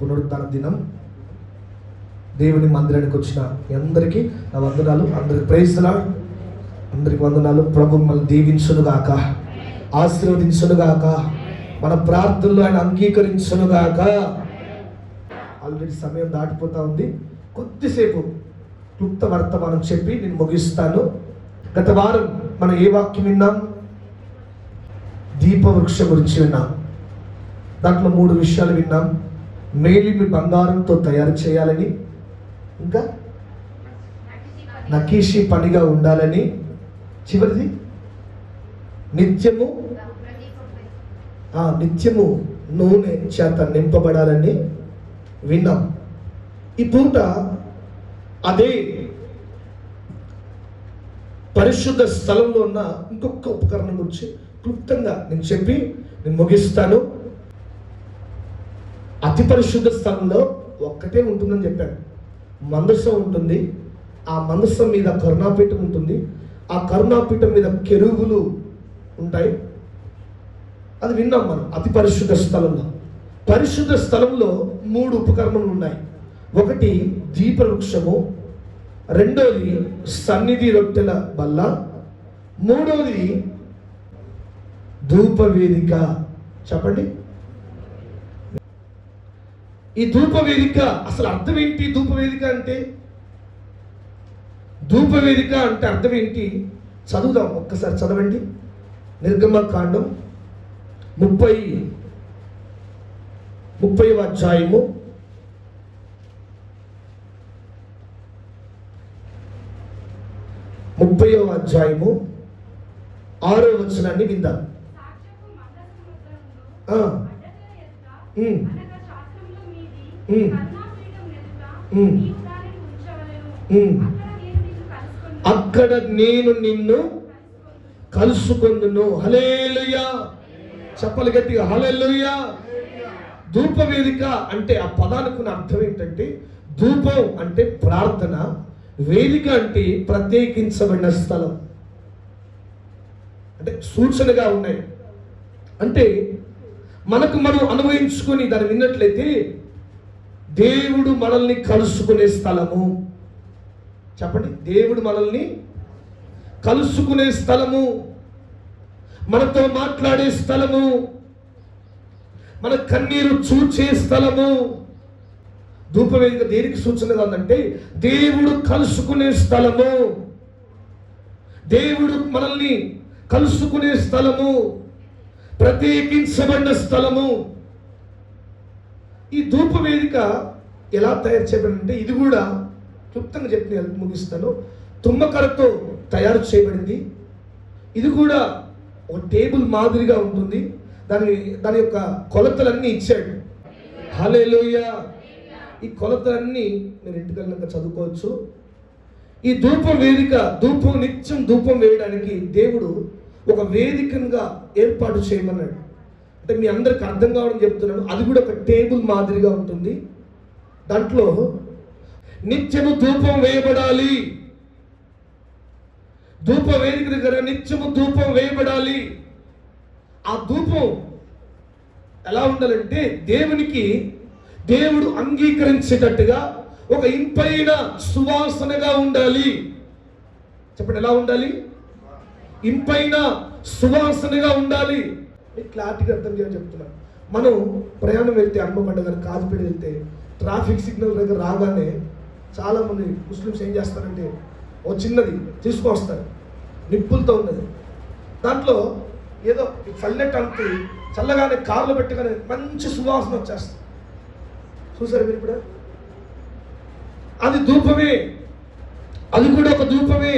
పునరుద్ధాన దినం. దేవుని మందిరానికి వచ్చిన మీ అందరికీ నా వందనాలు. అందరికి ప్రైజ్ ది లార్డ్. అందరికి వందనాలు. ప్రభు మిమ్మల్ని దీవించునుగాక, ఆశీర్వదించునుగాక, మన ప్రార్థనలు ఆయన అంగీకరించునుగాక. ఆల్రెడీ సమయం దాటిపోతా ఉంది. కొద్దిసేపు క్లుప్త వర్తమానం చెప్పి నేను ముగిస్తాను. గత వారం మనం ఏ వాక్యం విన్నాం? దీపవృక్షం గురించి విన్నాం. దాంట్లో 3 విషయాలు విన్నాం. మేలిమి బంగారంతో తయారు చేయాలని, ఇంకా నకీషి పనిగా ఉండాలని, చివరిది నిత్యము నూనె చేత నింపబడాలని విన్నాం. ఈ పూట అదే పరిశుద్ధ స్థలంలో ఉన్న ఇంకొక ఉపకరణం గురించి క్లుప్తంగా నేను చెప్పి నేను ముగిస్తాను. అతి పరిశుద్ధ స్థలంలో ఒక్కటే ఉంటుందని చెప్పాను. మందసం ఉంటుంది. ఆ మందసం మీద కరుణాపీఠం ఉంటుంది. ఆ కరుణాపీఠం మీద కెరూబులు ఉంటాయి. అది విన్నాం మనం. అతి పరిశుద్ధ స్థలంలో, పరిశుద్ధ స్థలంలో 3 ఉపకరణములు ఉన్నాయి. ఒకటి దీపవృక్షము, రెండోది సన్నిధి రొట్టెల బల్ల, మూడోది ధూపవేదిక. చెప్పండి, ఈ ధూపవేదిక అసలు అర్థం ఏంటి? ధూపవేదిక అంటే అర్థం ఏంటి? చదువుదాం, ఒక్కసారి చదవండి. నిర్గమకాండం 30వ అధ్యాయము 6వ వచనాన్ని విందాం. అక్కడ నేను నిన్ను కలుసుకొందును. హల్లెలూయా. చెప్పలు గట్టిగా హల్లెలూయా. ధూపవేదిక అంటే ఆ పదానికి అర్థం ఏంటంటే, ధూపం అంటే ప్రార్థన, వేదిక అంటే ప్రత్యేకించబడిన స్థలం. అంటే సూచనగా ఉన్నాయి. అంటే మనకు మనం అనుభవించుకొని దాన్ని విన్నట్లయితే దేవుడు మనల్ని కలుసుకునే స్థలము. చెప్పండి, దేవుడు మనల్ని కలుసుకునే స్థలము, మనతో మాట్లాడే స్థలము, మన కన్నీరు చూచే స్థలము. ధూపవేదిక దేనికి సూచనగా ఉందంటే దేవుడు కలుసుకునే స్థలము, దేవుడు మనల్ని కలుసుకునే స్థలము, ప్రత్యేకించబడిన స్థలము. ఈ ధూపవేదిక ఎలా తయారు చేయబడిందంటే, ఇది కూడా క్లుప్తంగా చెప్పి ముగిస్తాను. తుమ్మకరతో తయారు చేయబడింది. ఇది కూడా ఒక టేబుల్ మాదిరిగా ఉంటుంది. దాని యొక్క కొలతలన్నీ ఇచ్చాడు. హల్లెలూయా. ఈ కొలతలన్నీ మీరు ఇంటికెళ్ళాక చదువుకోవచ్చు. ఈ నిత్యం ధూపం వేయడానికి దేవుడు ఒక వేదికగా ఏర్పాటు చేయమన్నాడు. అంటే మీ అందరికి అర్థం కావడం చెప్తున్నాను. అది కూడా ఒక టేబుల్ మాదిరిగా ఉంటుంది. దాంట్లో నిత్యము ధూపం వేయబడాలి. ధూప వేదిక దగ్గర నిత్యము ధూపం వేయబడాలి. ఆ ధూపం ఎలా ఉండాలంటే దేవుడు అంగీకరించేటట్టుగా ఒక ఇంపైన సువాసనగా ఉండాలి. చెప్పండి, ఎలా ఉండాలి? ఇంపైన సువాసనగా ఉండాలి. క్లారిటీగా అర్థం చేయాలని చెప్తున్నాను. మనం ప్రయాణం వెళ్తే, హనుమకొండ గారు కాజుపేట వెళ్తే ట్రాఫిక్ సిగ్నల్ దగ్గర రాగానే చాలామంది ముస్లిమ్స్ ఏం చేస్తారంటే ఓ చిన్నది తీసుకొస్తారు, నిప్పులతో ఉన్నది. దాంట్లో ఏదో చల్లెట్ అంతే చల్లగానే కారులో పెట్టగానే మంచి సువాసన వచ్చేస్తుంది. చూసారు మీరు ఇప్పుడు? అది ధూపమే. అది కూడా ఒక ధూపమే.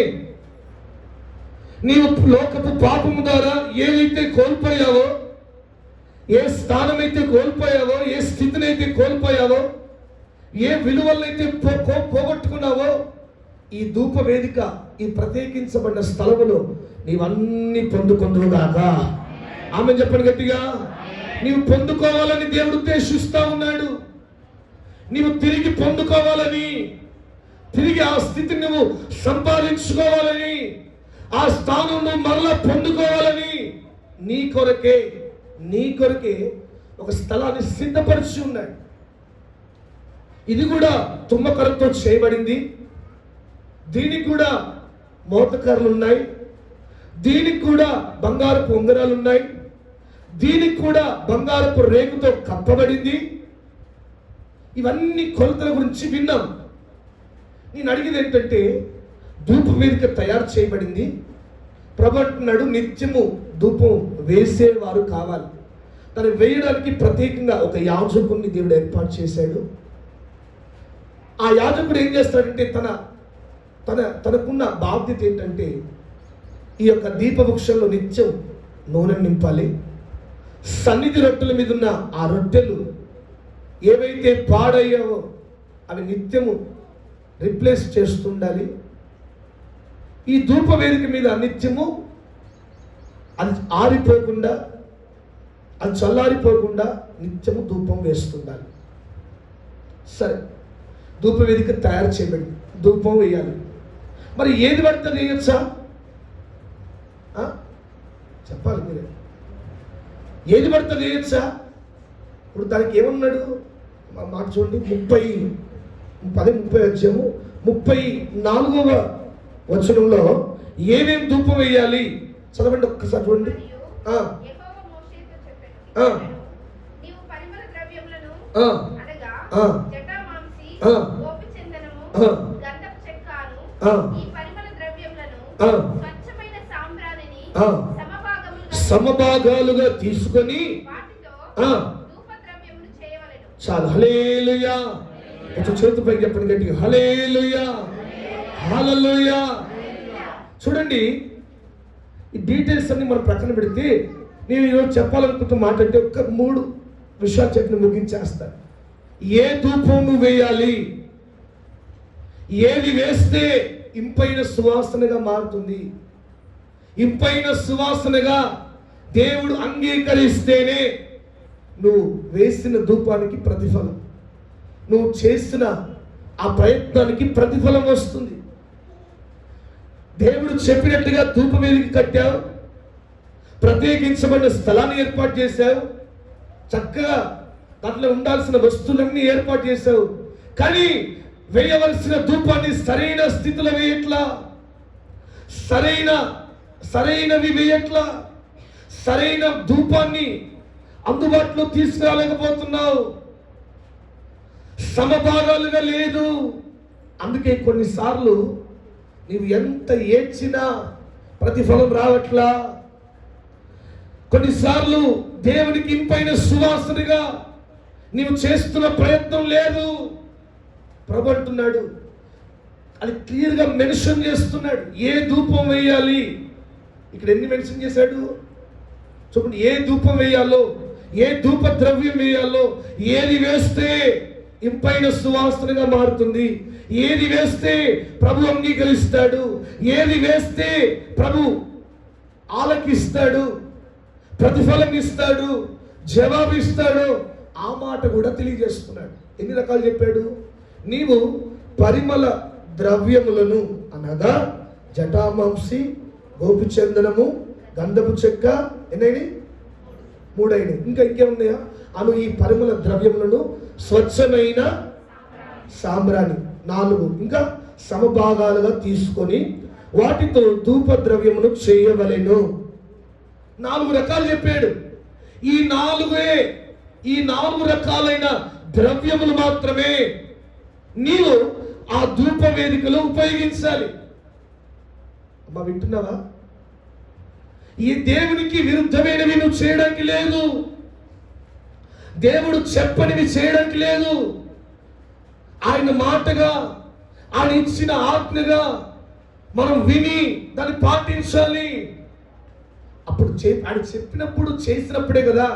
నీవు లోకపు పాపము ద్వారా ఏదైతే కోల్పోయావో, ఏ స్థానమైతే కోల్పోయావో, ఏ స్థితినైతే కోల్పోయావో, ఏ విలువలైతే పోగొట్టుకున్నావో, ఈ ధూప వేదిక, ఈ ప్రత్యేకించబడిన స్థలములో నీవన్నీ పొందుకొందువుగాక. ఆమె చెప్పండి గట్టిగా. నీవు పొందుకోవాలని దేవుడు ఉద్దేశిస్తా ఉన్నాడు. నీవు తిరిగి పొందుకోవాలని, తిరిగి ఆ స్థితిని నువ్వు సంపాదించుకోవాలని, ఆ స్థానం నువ్వు మరలా పొందుకోవాలని నీ కొరకే ఒక స్థలాన్ని సిద్ధపరిచి ఉన్నాడు. ఇది కూడా తుమ్మకరంతో చేయబడింది. దీనికి కూడా మోతకర్రలు ఉన్నాయి. దీనికి కూడా బంగారపు ఉంగరాలు ఉన్నాయి. దీనికి కూడా బంగారపు రేకుతో కప్పబడింది. ఇవన్నీ కొలతల గురించి విన్నాం. నేను అడిగేది ఏంటంటే, ధూపవేదిక తయారు చేయబడింది. ప్రభు అంటున్నాడు, నిత్యము ధూపం వేసేవారు కావాలి. తను వేయడానికి ప్రత్యేకంగా ఒక యాజకుడిని దేవుడు ఏర్పాటు చేశాడు. ఆ యాజకుడు ఏం చేస్తాడంటే, తనకున్న బాధ్యత ఏంటంటే, ఈ యొక్క దీపవృక్షంలో నిత్యం నూనె నింపాలి. సన్నిధి రొట్టెల మీద ఉన్న ఆ రొట్టెలు ఏవైతే పాడయ్యావో అవి నిత్యము రిప్లేస్ చేస్తుండాలి. ఈ ధూప వేదిక మీద నిత్యము అది ఆరిపోకుండా, అది చల్లారిపోకుండా నిత్యము ధూపం వేస్తుండాలి. సరే, ధూప వేదిక తయారు చేయబడింది, ధూపం వేయాలి. మరి ఏది పడితే వేయచ్చా? చెప్పాలి మీరే. ఏది పడితే వేయచ్చా? ఇప్పుడు దానికి ఏమన్నాడు మాట చూడండి. 30 అధ్యాయము 34వ వచనంలో ఏమేం ధూపం వేయాలి చదవండి ఒక్కసారి చూడండి. సమభాగాలుగా తీసుకొని చాలు. హల్లెలూయా. కొంచెం చేతుపై చెప్పండి గట్టిగా, హల్లెలూయా, హల్లెలూయా. చూడండి, ఈ డీటెయిల్స్ అన్ని మనం ప్రక్కన పెడితే, నేను ఈరోజు చెప్పాలనుకుంటున్న మాట అంటే ఒక్క 3 విషయాలు చెప్పి ముగించేస్తాను. ఏ ధూపం నువ్వు వేయాలి, ఏది వేస్తే ఇంపైన సువాసనగా మారుతుంది, ఇంపైన సువాసనగా దేవుడు అంగీకరిస్తేనే నువ్వు వేసిన ధూపానికి ప్రతిఫలం, నువ్వు చేసిన ఆ ప్రయత్నానికి ప్రతిఫలం వస్తుంది. దేవుడు చెప్పినట్టుగా ధూపవేదిక కట్టావు, ప్రత్యేకించబడిన స్థలాన్ని ఏర్పాటు చేశావు, చక్కగా దాంట్లో ఉండాల్సిన వస్తువులన్నీ ఏర్పాటు చేశావు. కానీ వేయవలసిన ధూపాన్ని సరైన స్థితిలో వేయట్లా, సరైనవి వేయట్లా, సరైన ధూపాన్ని అందుబాటులో తీసుకురాలేకపోతున్నావు, సమభాగాలుగా లేదు. అందుకే కొన్నిసార్లు నీవు ఎంత ఏడ్చినా ప్రతిఫలం రావట్లా. కొన్నిసార్లు దేవునికి ఇంపైన సువాసనగా నీవు చేస్తున్న ప్రయత్నం లేదు. ప్రభు అంటున్నాడు, అది క్లియర్గా మెన్షన్ చేస్తున్నాడు, ఏ ధూపం వేయాలి. ఇక్కడ ఎన్ని మెన్షన్ చేశాడు చూడండి. ఏ ధూపం వేయాలో, ఏ ధూప ద్రవ్యం వేయాలో, ఏది వేస్తే ఇంపైన సువాసనగా మారుతుంది, ఏది వేస్తే ప్రభు అంగీకరిస్తాడు, ఏది వేస్తే ప్రభు ఆలకిస్తాడు, ప్రతిఫలం ఇస్తాడు, జవాబు ఇస్తాడు, ఆ మాట కూడా తెలియజేస్తున్నాడు. ఎన్ని రకాలు చెప్పాడు? నీవు పరిమళ ద్రవ్యములను అనగా జటామాంసి, గోపిచందనము, గంధపు చెక్క, ఎన్నైనా 3 అయినాయి. ఇంకా ఇంకేమున్నాయా? ఈ పరిమళ ద్రవ్యములను స్వచ్ఛమైన సాంబ్రాణి 4, ఇంకా సమభాగాలుగా తీసుకొని వాటితో ధూప ద్రవ్యమును చేయవలెను. 4 రకాలు చెప్పాడు. ఈ 4 రకాలైన ద్రవ్యములు మాత్రమే నీవు ఆ ధూప వేదికలో ఉపయోగించాలి. అమ్మా, వింటున్నావా? ఈ దేవునికి విరుద్ధమైనవి నువ్వు చేయడానికి లేదు, దేవుడు చెప్పనివి చేయడానికి లేదు. ఆయన మాటగా, ఆయన ఇచ్చిన ఆజ్ఞగా మనం విని దాన్ని పాటించాలి. అప్పుడు ఆయన చెప్పినప్పుడు చేసినప్పుడే కదా.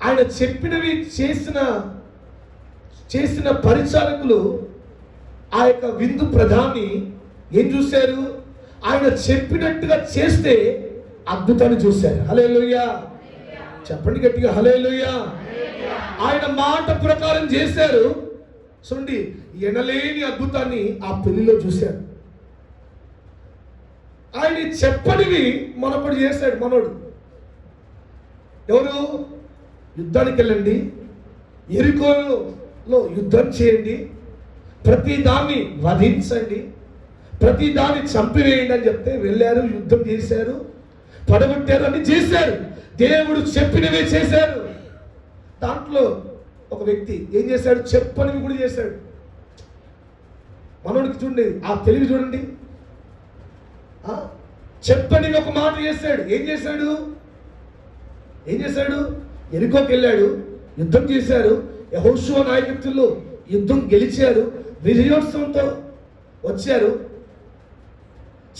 ఆయన చెప్పినవి చేసిన పరిచారకులు, ఆ యొక్క విందు ప్రధాని ఏం చూశారు? ఆయన చెప్పినట్టుగా చేస్తే అద్భుతాన్ని చూశారు. హల్లెలూయా. చెప్పండి గట్టిగా, హల్లెలూయా. ఆయన మాట ప్రకారం చేశారు. చూడండి, ఎనలేని అద్భుతాన్ని ఆ పెళ్లిలో చూశారు. ఆయన చెప్పనివి మనప్పుడు చేశాడు. మనోడు ఎవరు? యుద్ధానికి వెళ్ళండి, ఎరికో యుద్ధం చేయండి, ప్రతి దాన్ని వధించండి, ప్రతి దాన్ని చంపివేయండి అని చెప్తే వెళ్ళారు, యుద్ధం చేశారు, పడగొట్టారు, అన్ని చేశారు. దేవుడు చెప్పినవే చేశారు. దాంట్లో ఒక వ్యక్తి ఏం చేశాడు? చెప్పనివి కూడా చేశాడు. మనోడికి చూడండి ఆ తెలివి చూడండి. చెప్పనివి ఒక మాట చేశాడు. ఏం చేశాడు? ఎరికోకి వెళ్ళాడు, యుద్ధం చేశారు. యెహోషువ నాయకత్వంలో యుద్ధం గెలిచారు, విజయోత్సవంతో వచ్చారు.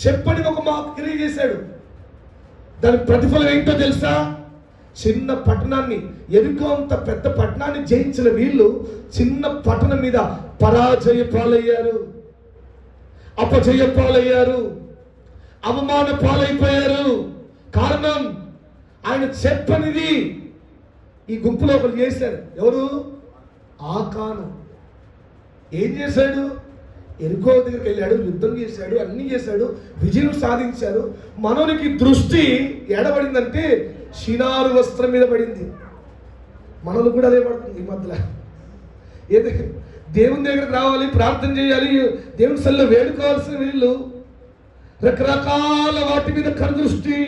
చెప్పని ఒక మాట క్రియ చేశాడు. దాని ప్రతిఫలం ఏంటో తెలుసా? చిన్న పట్టణాన్ని, ఎరుకో అంత పెద్ద పట్టణాన్ని జయించిన వీళ్ళు చిన్న పట్టణం మీద పరాజయ పాలయ్యారు, అపజయ పాలయ్యారు, అవమాన పాలైపోయారు. కారణం ఆయన చెప్పనిది ఈ గుంపులో ఒకరు చేశారు. ఎవరు? ఆకాను. ఏం చేశాడు? ఎరుకో దగ్గరికి వెళ్ళాడు, యుద్ధం చేశాడు, అన్ని చేశాడు, విజయం సాధించారు. మనోనికి దృష్టి ఎడబడిందంటే షినారు వస్త్రం మీద పడింది. మనలు కూడా అదే పడుతుంది ఈ మధ్యలో. ఏదో దేవుని దగ్గరికి రావాలి, ప్రార్థన చేయాలి, దేవుని సల్లో వేడుకోవాల్సిన వీళ్ళు రకరకాల వాటి మీద కనుదృష్టి,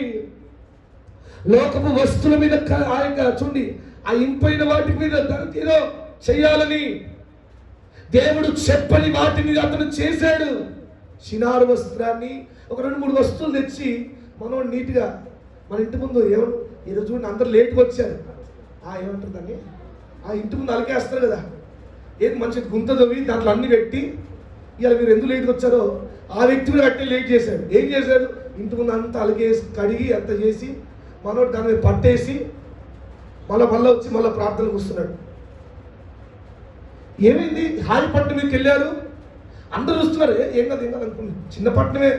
లోకపు వస్తువుల మీద ఆయన చూడండి, ఆ ఇంపైన వాటి మీద ఏదో చెయ్యాలని దేవుడు చెప్పని వాటి మీద అతను చేశాడు. షినారు వస్త్రాన్ని ఒక 2-3 వస్తువులు తెచ్చి మనం నీట్గా మన ఇంటి ముందు ఈరోజు చూడండి అందరు లేట్గా వచ్చారు. ఏమంటారు దాన్ని? ఆ ఇంటి ముందు అలకేస్తారు కదా, ఏది మంచి గుంత తవ్వి దాంట్లో అన్ని పెట్టి, ఇవాళ మీరు ఎందుకు లేట్గా వచ్చారో ఆ వ్యక్తి కూడా కట్టి లేట్ చేశాడు. ఏం చేశాడు? ఇంటి ముందు అంతా అలకేసి కడిగి అంత చేసి మనోడు దాని మీద పట్టేసి మళ్ళీ వచ్చి మళ్ళీ ప్రార్థనకు వస్తున్నాడు. ఏమైంది? హాయి పట్టణం మీదకి వెళ్ళారు, అందరూ చూస్తున్నారు. ఏం కాదు అనుకున్నాను, చిన్న పట్టణమే,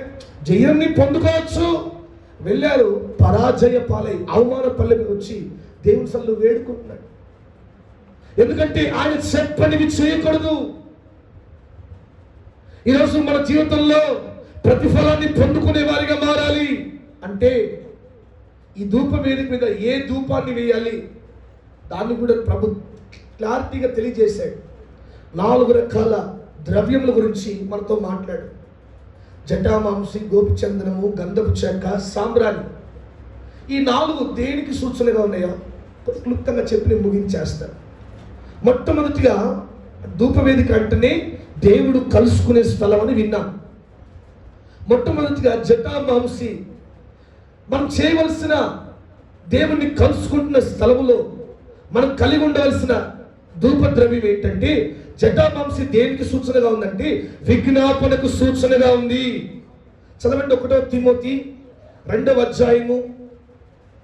జయాన్ని పొందుకోవచ్చు. వెళ్ళారు, పరాజయ పాలై అవమాన పల్లెకి వచ్చి దేవుని సల్లు వేడుకుంటున్నాడు. ఎందుకంటే ఆయన చెప్పనివి చేయకూడదు. ఈరోజు మన జీవితంలో ప్రతిఫలాన్ని పొందుకునే వారిగా మారాలి అంటే ఈ ధూప వేదిక మీద ఏ ధూపాన్ని వేయాలి దాన్ని కూడా ప్రభు క్లారిటీగా తెలియజేశాడు. 4 రకాల ద్రవ్యముల గురించి మనతో మాట్లాడు. జటామాంసి, గోపిచందనము, గంధపు చెక్క, సాంబ్రాణి. ఈ 4 దేనికి సూచనగా ఉన్నాయో క్లుప్తంగా చెప్పి నేను ముగించేస్తాను. మొట్టమొదటిగా ధూపవేదిక అంటేనే దేవుడు కలుసుకునే స్థలం అని విన్నాం. మొట్టమొదటిగా జటామాంసి మనం చేయవలసిన దేవుణ్ణి కలుసుకుంటున్న స్థలములో మనం కలిగి ఉండవలసిన ధూపద్రవ్యం ఏంటంటే, జటామాంసి దేనికి సూచనగా ఉందంటే విజ్ఞాపనకు సూచనగా ఉంది. చదవండి 1 తిమోతి 2వ అధ్యాయము,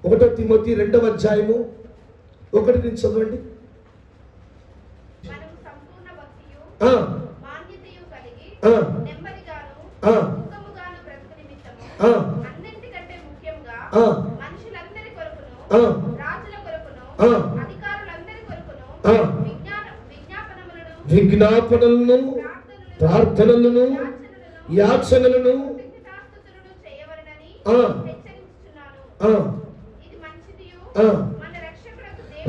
1 తిమోతి 2వ అధ్యాయము 1 నుంచి చదవండి. విజ్ఞాపనలను, ప్రార్థనలను, యాచనలను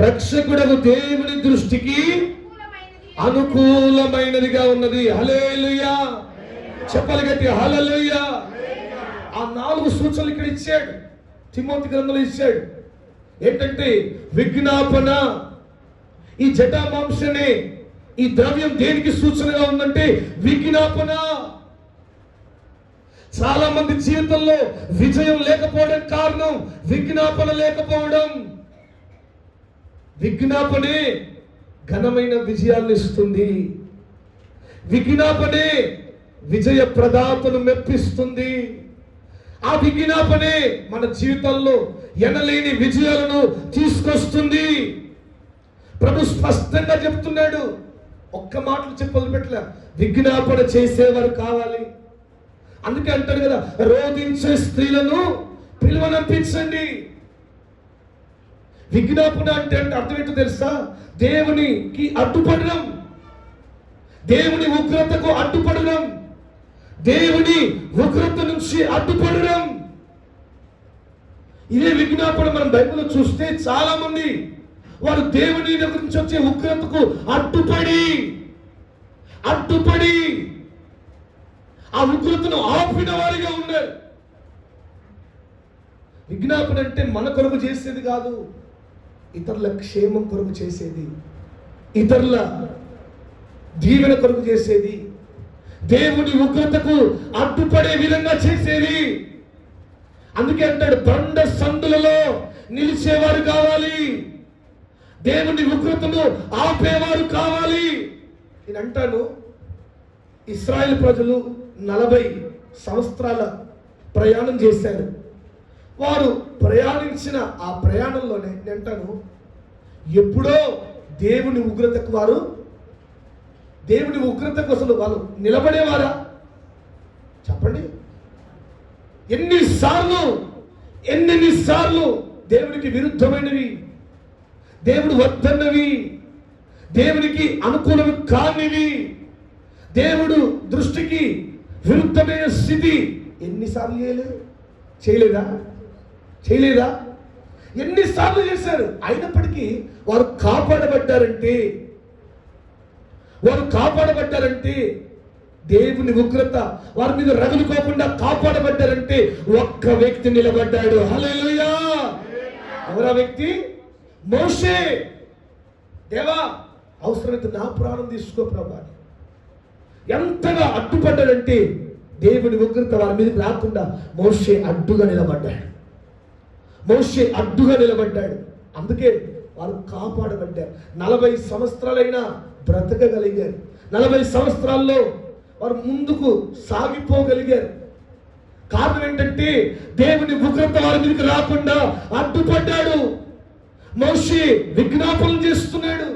రక్షకుడకు దేవుని దృష్టికి అనుకూలమైనదిగా ఉన్నది. హల్లెలూయా, చెప్పాలి గట్టి హల్లెలూయా. ఆ 4 సూచనలు ఇక్కడ ఇచ్చాడు, తిమోతి గ్రంథంలో ఇచ్చాడు. ఏంటంటే విజ్ఞాపన. ఈ జటామాంసనే ఈ ద్రవ్యం దేనికి సూచనగా ఉందంటే విజ్ఞాపన. చాలా మంది జీవితంలో విజయం లేకపోవడం కారణం విజ్ఞాపన లేకపోవడం. విజ్ఞాపనే ఘనమైన విజయాన్ని ఇస్తుంది. విజ్ఞాపనే విజయ ప్రదాతను మెప్పిస్తుంది. ఆ విజ్ఞాపనే మన జీవితంలో ఎనలేని విజయాలను తీసుకొస్తుంది. ప్రభు స్పష్టంగా చెప్తున్నాడు, ఒక్క మాటలు చెప్పి వదిలిపెట్టలే, విజ్ఞాపన చేసేవారు కావాలి. అందుకే అంటాడు కదా, రోధించే స్త్రీలను పిలువనంపించండి. విజ్ఞాపన అంటే అర్థం ఏంటో తెలుసా? దేవునికి అడ్డుపడడం, దేవుని ఉగ్రతకు అడ్డుపడడం, దేవుని ఉగ్రత నుంచి అడ్డుపడడం. ఇదే విజ్ఞాపన. మనం బైబిల్లో చూస్తే చాలా మంది వారు దేవుని దగ్గర నుంచి వచ్చే ఉగ్రతకు అడ్డుపడి ఆ ఉగ్రతను ఆపిన వారిగా ఉన్నారు. విజ్ఞాపన అంటే మన కొరకు చేసేది కాదు, ఇతరుల క్షేమం కొరకు చేసేది, ఇతరుల దీవెన కొరకు చేసేది, దేవుని ఉగ్రతకు అడ్డుపడే విధంగా చేసేది. అందుకే అంటాడు, బండ సందులలో నిలిచేవారు కావాలి, దేవుని ఉగ్రతను ఆపేవారు కావాలి. నేను అంటాను, ఇశ్రాయేలు ప్రజలు 40 సంవత్సరాల ప్రయాణం చేశారు. వారు ప్రయాణించిన ఆ ప్రయాణంలోనే నేను అంటాను, ఎప్పుడో దేవుని ఉగ్రతకు అసలు వాళ్ళు నిలబడేవారా చెప్పండి? ఎన్నిసార్లు దేవునికి విరుద్ధమైనవి, దేవుడు వద్దన్నవి, దేవునికి అనుకూలము కానివి, దేవుడు దృష్టికి విరుద్ధమైన స్థితి ఎన్నిసార్లు చేయలేదా? ఎన్నిసార్లు చేశారు. అయినప్పటికీ వారు కాపాడబడ్డారంటే దేవుని ఉగ్రత వారి మీద రగులుకోకుండా కాపాడబడ్డారంటే ఒక్క వ్యక్తి నిలబడ్డాడు. హల్లెలూయా! ఎవరా వ్యక్తి? మోషే. దేవా, అవసరమైతే నా ప్రాణం తీసుకో ప్రభా. ఎంతగా అడ్డుపడ్డాడంటే దేవుని ఉగ్రత వారి మీద రాకుండా మోషే అడ్డుగా నిలబడ్డాడు. అందుకే వారు కాపాడబడ్డారు. 40 సంవత్సరాలైనా బ్రతకగలిగారు. 40 సంవత్సరాల్లో వారు ముందుకు సాగిపోగలిగారు. కారణం ఏంటంటే దేవుని ఉగ్రత వారి మీదకి రాకుండా అడ్డుపడ్డాడు. మోషే విజ్ఞాపనం చేస్తున్నాడు.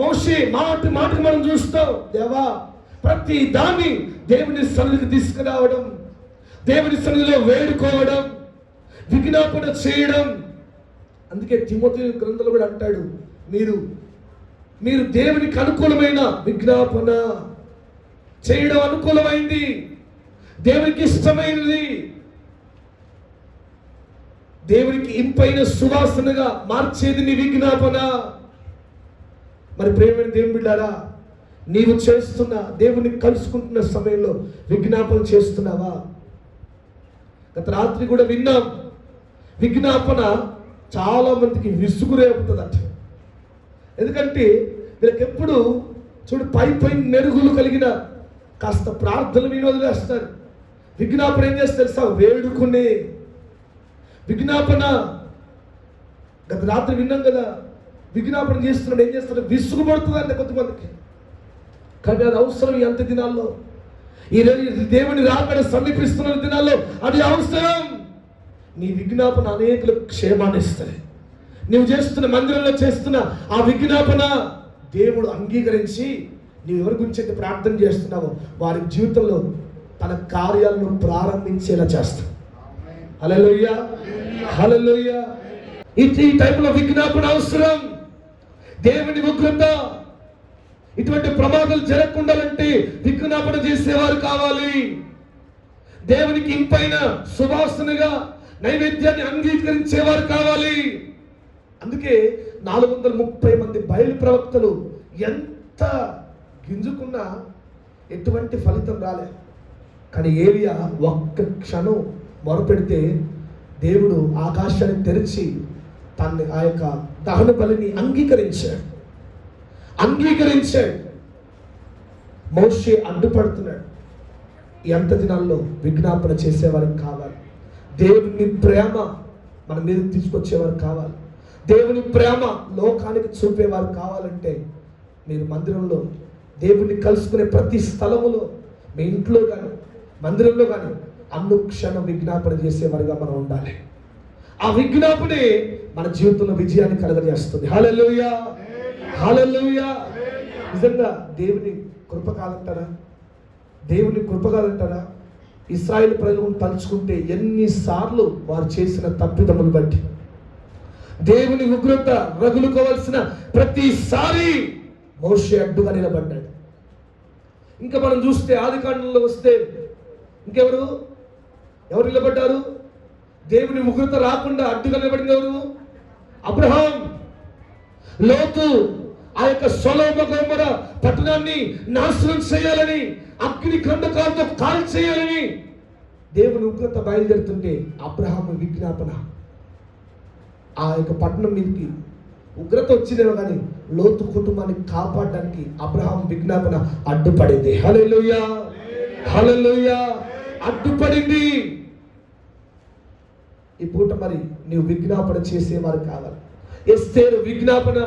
మోషే మాటకు మనం చూస్తాం, దేవా ప్రతి దాన్ని దేవుని సన్నిధికి తీసుకురావడం, దేవుని సన్నిధిలో వేడుకోవడం, విజ్ఞాపన చేయడం. అందుకే తిమోతి గ్రంథంలో కూడా అంటాడు, మీరు దేవునికి అనుకూలమైన విజ్ఞాపన చేయడం అనుకూలమైంది, దేవునికి ఇష్టమైనది, దేవునికి ఇంపైన సువాసనగా మార్చేది నీ విజ్ఞాపన. మరి ప్రేమైన దేవుని బిడ్డారా, నీవు చేస్తున్న దేవుని కలుసుకుంటున్న సమయంలో విజ్ఞాపన చేస్తున్నావా? గత రాత్రి కూడా విన్నాం, విజ్ఞాపన చాలా మందికి విసుగు రేపుతుందట. ఎందుకంటే వీళ్ళకి ఎప్పుడు చూడు పై మెరుగులు కలిగిన కాస్త ప్రార్థనలు విని వదిలేస్తారు. విజ్ఞాపన ఏం చేస్తారు తెలుసా? వేడుకునే విజ్ఞాపన. గత రాత్రి విన్నాం కదా, విజ్ఞాపన చేస్తున్నాడు, ఏం చేస్తాడు? విసుగు పడుతుందంటే కొంతమందికి. కానీ అది అవసరం. ఎంత దినాల్లో, ఈ దేవుని రాకడ సమీపిస్తున్న దినాల్లో అది అవసరం. నీ విజ్ఞాపన అనేకులకు క్షేమాన్ని ఇస్తుంది. నువ్వు చేస్తున్న మందిరంలో చేస్తున్న ఆ విజ్ఞాపన దేవుడు అంగీకరించి నీవు ఎవరి గురించి అయితే ప్రార్థన చేస్తున్నావో వారి జీవితంలో తన కార్యాలను ప్రారంభించేలా చేస్తావు. హల్లెలూయా, హల్లెలూయా. ఈ టైంలో విజ్ఞాపన అవసరం. దేవుని ఉగ్రత, ఇటువంటి ప్రమాదాలు జరగకుండాలంటే విజ్ఞాపన చేసేవారు కావాలి. దేవునికి ఇంపైన సువాసనగా నైవేద్యాన్ని అంగీకరించేవారు కావాలి. అందుకే 430 మంది బయలు ప్రవక్తలు ఎంత గింజుకున్నా ఎటువంటి ఫలితం రాలే. కానీ ఏలియా ఒక్క క్షణం మొరపెడితే దేవుడు ఆకాశాన్ని తెరిచి తన్ని ఆ యొక్క దహన బలిని అంగీకరించాడు. మోషే అడ్డుపడుతున్నాడు. ఎంత దినాల్లో విజ్ఞాపన చేసేవారికి కావాలి. దేవుని ప్రేమ మన మీద తీసుకొచ్చేవారు కావాలి. దేవుని ప్రేమ లోకానికి చూపేవారు కావాలంటే మీరు మందిరంలో దేవుణ్ణి కలుసుకునే ప్రతి స్థలములో, మీ ఇంట్లో కానీ మందిరంలో కానీ అనుక్షణం విజ్ఞాపన చేసేవారుగా మనం ఉండాలి. ఆ విజ్ఞాపనే మన జీవితంలో విజయాన్ని కలగజేస్తుంది. హల్లెలూయా, హల్లెలూయా. నిజంగా దేవుని కృప కాదంటారా? దేవుని కృప కాదంటారా? ఇశ్రాయేలు ప్రజలను తలుచుకుంటే ఎన్నిసార్లు వారు చేసిన తప్పిదములు బట్టి దేవుని ఉగ్రత రగులుకోవాల్సిన ప్రతిసారి మోషే అడ్డుగా నిలబడ్డాడు. ఇంకా మనం చూస్తే ఆదికాండంలో వస్తే ఇంకెవరు నిలబడ్డారు? దేవుని ఉగ్రత రాకుండా అడ్డుగా నిలబడింది ఎవరు? అబ్రహాం. లోతు ఆ యొక్క సొదొమ గొమొర్రా పట్టణాన్ని నాశనం చేయాలని, అగ్ని కండకాలతో కాల్ చేయాలని దేవుని ఉగ్రత బయలుదేరుతుంటే అబ్రహాము విజ్ఞాపన ఆ యొక్క పట్టణం మీదకి ఉగ్రత వచ్చిందేమో కానీ లోతు కుటుంబాన్ని కాపాడడానికి అబ్రహాం విజ్ఞాపన అడ్డుపడింది. హల్లెలూయా, హల్లెలూయా, అడ్డుపడింది. ఈ పూట మరి నీవు విజ్ఞాపన చేసేవారు కావాలి. ఎస్తేరు విజ్ఞాపన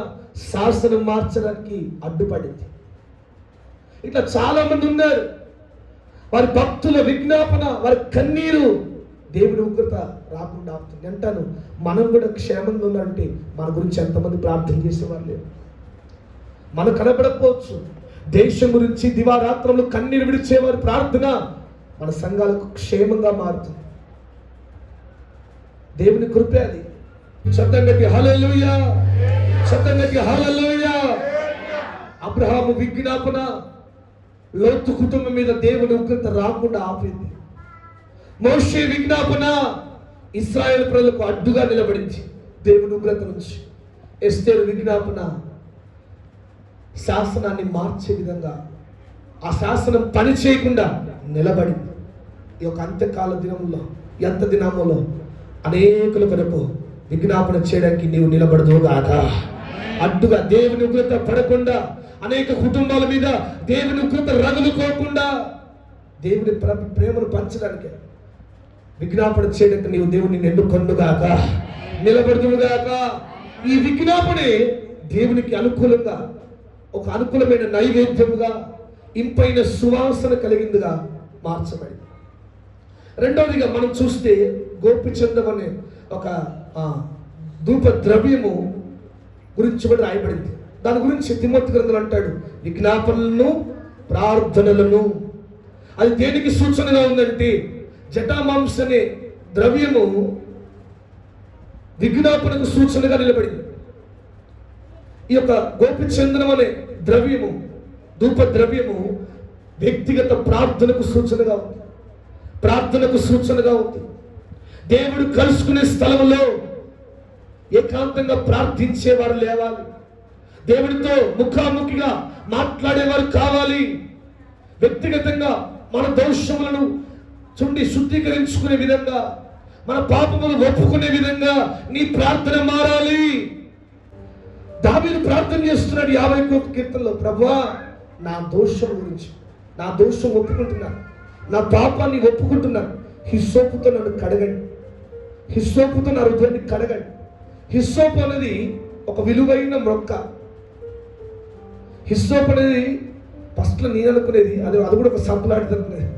శాసనం మార్చడానికి అడ్డుపడింది. ఇట్లా చాలా మంది ఉన్నారు. వారి భక్తుల విజ్ఞాపన, వారి కన్నీరు దేవుని ఉగ్రత రాకుండా ఆపుతుంది. అంటాను, మనం కూడా క్షేమంగా ఉన్నారంటే మన గురించి ఎంతమంది ప్రార్థన చేసేవారు లేరు. మనకు కనబడకపోవచ్చు. దేశం గురించి దివారాత్రంలో కన్నీరు విడిచేవారి ప్రార్థన మన సంఘాలకు క్షేమంగా మారుతుంది. దేవుని కృపే అది. శబ్దంగతి హల్లెలూయా, శబ్దంగతి హల్లెలూయా. అబ్రహాము విజ్ఞాపన లోతు కుటుంబం మీద దేవుని ఉగ్రత రాకుండా ఆపింది. మోషే విజ్ఞాపన ఇశ్రాయేలు ప్రజలకు అడ్డుగా నిలబడింది దేవుని ఉగ్రత నుంచి. ఎస్తేరు విజ్ఞాపన శాసనాన్ని మార్చే విధంగా, ఆ శాసనం పని చేయకుండా నిలబడింది. ఈ యొక్క అంత్యకాల దినంలో, ఎంత దినములో అనేకుల కొరకు విజ్ఞాపన చేయడానికి నీవు నిలబడదుగాక. అడ్డుగా దేవుని ఉగ్రత పడకుండా, అనేక కుటుంబాల మీద దేవుని ఉగ్రత రగులుకోకుండా దేవుని ప్రేమను పంచడానికి, విజ్ఞాపన చేయడానికి నీవు దేవుని ఎన్నుకొందుగాక, నిలబడుదుగాక. ఈ విజ్ఞాపనే దేవునికి అనుకూలంగా, ఒక అనుకూలమైన నైవేద్యముగా, ఇంపైన సువాసన కలిగిందిగా మార్చబడింది. రెండవదిగా మనం చూస్తే గోపిచందం అనే ఒక ధూప ద్రవ్యము గురించి కూడా రాయబడింది. దాని గురించి తిమోతి గ్రంథంలో అంటాడు, విజ్ఞాపనలను ప్రార్థనలను. అది దేనికి సూచనగా ఉందంటే, జటామాంస అనే ద్రవ్యము విజ్ఞాపనకు సూచనగా నిలబడింది. ఈ యొక్క గోపిచందనం అనే ద్రవ్యము, ధూప ద్రవ్యము వ్యక్తిగత ప్రార్థనకు సూచనగా ఉంది, ప్రార్థనకు సూచనగా ఉంది. దేవుడు కలుసుకునే స్థలంలో ఏకాంతంగా ప్రార్థించేవారు లేవాలి. దేవుడితో ముఖాముఖిగా మాట్లాడేవారు కావాలి. వ్యక్తిగతంగా మన దోషములను శుద్ధీకరించుకునే విధంగా, మన పాపములు ఒప్పుకునే విధంగా నీ ప్రార్థన మారాలి. దావీదు ప్రార్థన చేస్తున్నాడు 51వ కీర్తనలో, ప్రభువా నా దోషం గురించి, నా దోషం ఒప్పుకుంటున్నాను, నా పాపాన్ని ఒప్పుకుంటున్నాను, హిస్సోపుతో నన్ను కడగండి, హిస్సోపుతో నా హృదయాన్ని కడగండి. హిస్సోపు అనేది ఒక విలువైన మొక్క. హిస్సోపు అనేది ఫస్ట్లో నేను అనుకునేది అది కూడా ఒక సంపలాంటిది అనుకునేది.